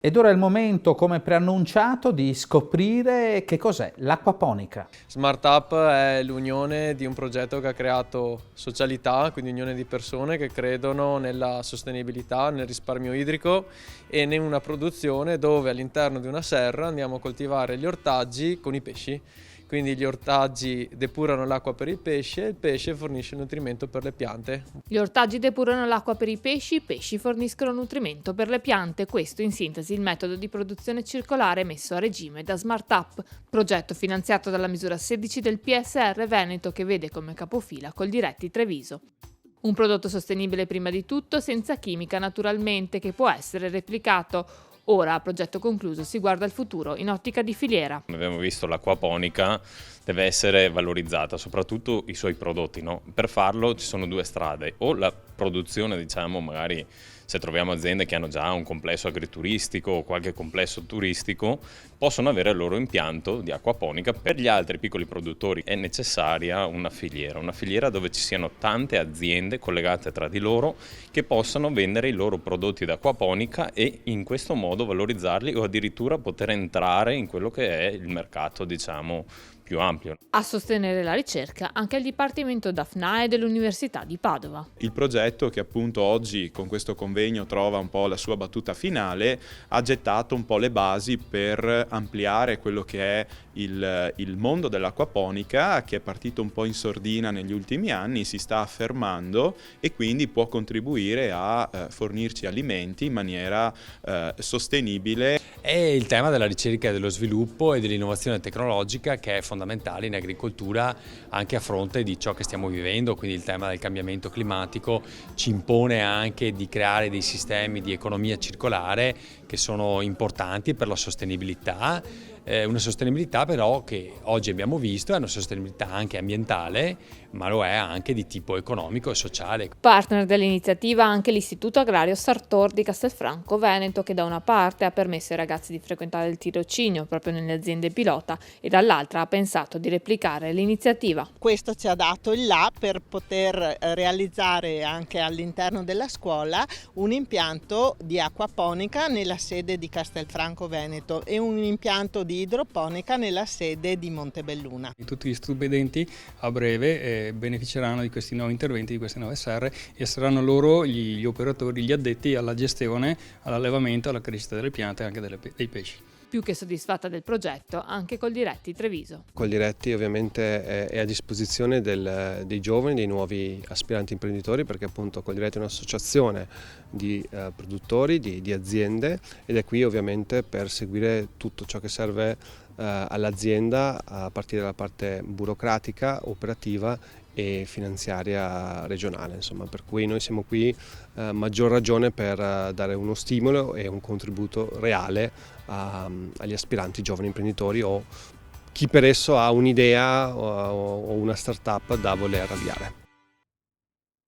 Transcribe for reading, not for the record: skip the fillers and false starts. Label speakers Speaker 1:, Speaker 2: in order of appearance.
Speaker 1: Ed ora è il momento, come preannunciato, di scoprire che cos'è l'acquaponica.
Speaker 2: Smart Up è l'unione di un progetto che ha creato socialità, quindi unione di persone che credono nella sostenibilità, nel risparmio idrico e in una produzione dove all'interno di una serra andiamo a coltivare gli ortaggi con i pesci. Quindi gli ortaggi depurano l'acqua per il pesce e il pesce fornisce nutrimento per le piante.
Speaker 3: Gli ortaggi depurano l'acqua per i pesci forniscono nutrimento per le piante, questo in sintesi il metodo di produzione circolare messo a regime da Smart Up, progetto finanziato dalla misura 16 del PSR Veneto che vede come capofila Coldiretti Treviso. Un prodotto sostenibile prima di tutto, senza chimica naturalmente, che può essere replicato. Ora, a progetto concluso, si guarda al futuro in ottica di filiera.
Speaker 4: Come abbiamo visto, l'acquaponica deve essere valorizzata, soprattutto i suoi prodotti, no? Per farlo ci sono due strade: o la produzione, diciamo, magari se troviamo aziende che hanno già un complesso agrituristico o qualche complesso turistico, possono avere il loro impianto di acquaponica. Per gli altri piccoli produttori è necessaria una filiera dove ci siano tante aziende collegate tra di loro che possano vendere i loro prodotti d'acquaponica e in questo modo valorizzarli o addirittura poter entrare in quello che è il mercato, diciamo, più ampio.
Speaker 3: A sostenere la ricerca anche il Dipartimento DAFNAE dell'Università di Padova.
Speaker 5: Il progetto, che appunto oggi con questo convegno trova un po' la sua battuta finale, ha gettato un po' le basi per ampliare quello che è il mondo dell'acquaponica, che è partito un po' in sordina negli ultimi anni, si sta affermando e quindi può contribuire a fornirci alimenti in maniera sostenibile.
Speaker 6: È il tema della ricerca e dello sviluppo e dell'innovazione tecnologica, che è fondamentale in agricoltura anche a fronte di ciò che stiamo vivendo, quindi il tema del cambiamento climatico ci impone anche di creare dei sistemi di economia circolare che sono importanti per la sostenibilità, una sostenibilità però che oggi abbiamo visto è una sostenibilità anche ambientale, ma lo è anche di tipo economico e sociale.
Speaker 3: Partner dell'iniziativa anche l'Istituto Agrario Sartor di Castelfranco Veneto, che da una parte ha permesso ai ragazzi di frequentare il tirocinio proprio nelle aziende pilota e dall'altra ha pensato di replicare l'iniziativa.
Speaker 7: Questo ci ha dato il là per poter realizzare anche all'interno della scuola un impianto di acquaponica nella sede di Castelfranco Veneto e un impianto di idroponica nella sede di Montebelluna.
Speaker 8: Tutti gli studenti a breve beneficeranno di questi nuovi interventi, di queste nuove serre, e saranno loro gli operatori, gli addetti alla gestione, all'allevamento, alla crescita delle piante e anche dei pesci.
Speaker 3: Più che soddisfatta del progetto anche Coldiretti Treviso.
Speaker 9: Coldiretti ovviamente è a disposizione dei giovani, dei nuovi aspiranti imprenditori, perché appunto Coldiretti è un'associazione di produttori, di aziende, ed è qui ovviamente per seguire tutto ciò che serve all'azienda a partire dalla parte burocratica, operativa e finanziaria regionale, insomma, per cui noi siamo qui maggior ragione per dare uno stimolo e un contributo reale agli aspiranti giovani imprenditori o chi per esso ha un'idea o una startup da voler avviare.